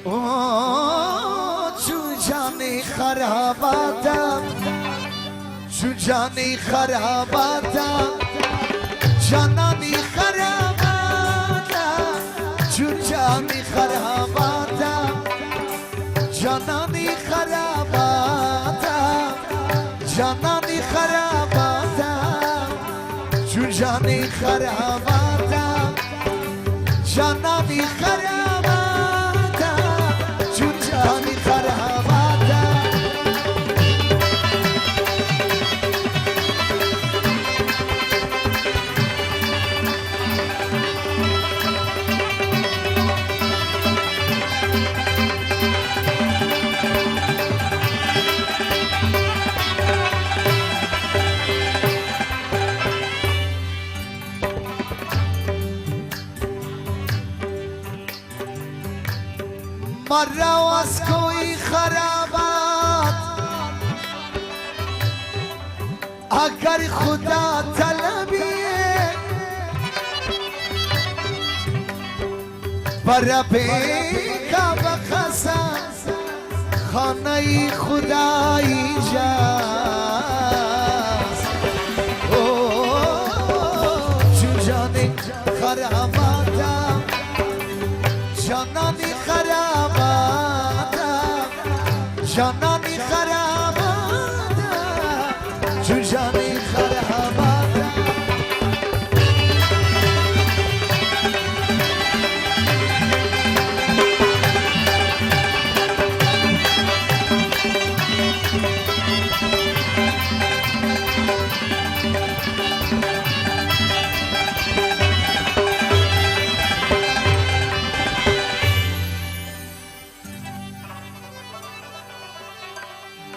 چون جانی خراباتم چون جانی خراباتم جانانی خراباتم چون جانی خراباتم جانانی خراباتم جانانی خراباتم چون جانی خراباتم جانانی خراباتم چون جانی خراباتم مرا از کوی خرابات اگر خدا طلبیه برا بیگا بخصم خانه خدایی جاست چون جانی خراباتم جانانی خراباتم جانانی خراباتم چون جانی خراباتم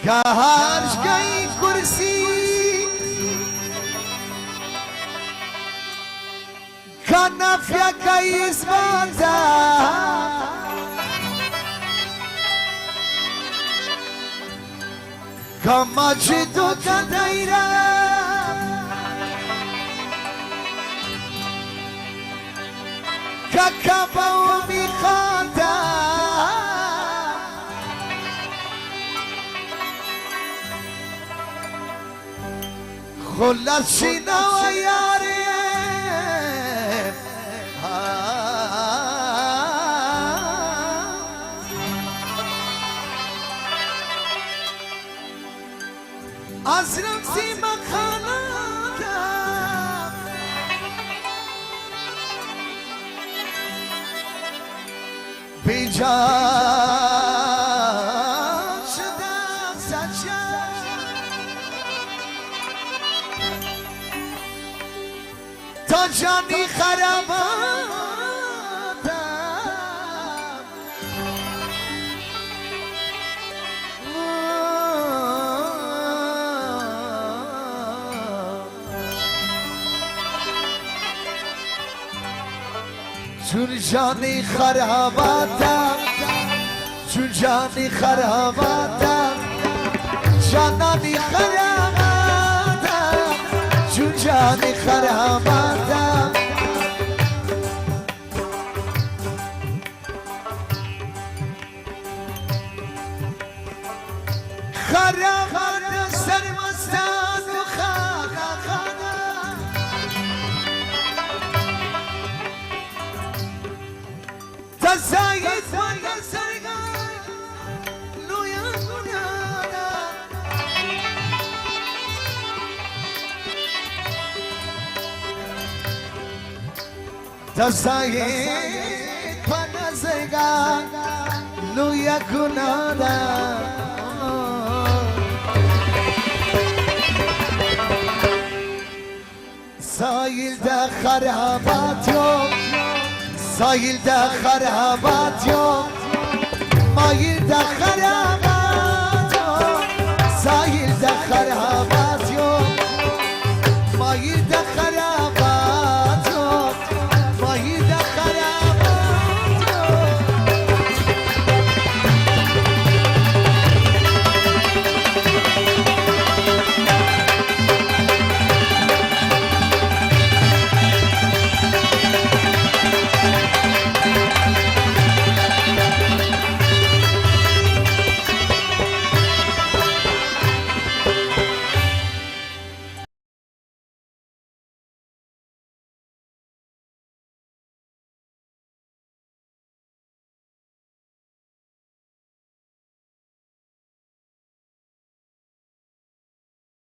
کهرش گئی کرسی کنفیا گئی اسمانتا کماچی تو کدایرا ککباو میخوانتا خلاص شینا و یاره از رمزی مخاناتم بیجا شدم سچم تا جانی خراباتم چون جانی خراباتم چون جانی خراباتم جانانی خراباتم چون جانی خراباتم خرابات سرمستان و خانا خانا تزاید من سرگان لویا گنانا تزاید من سرگان لویا گنانا سایل ده خرابات یوم سایل ده خرابات یوم مایل ده خرابات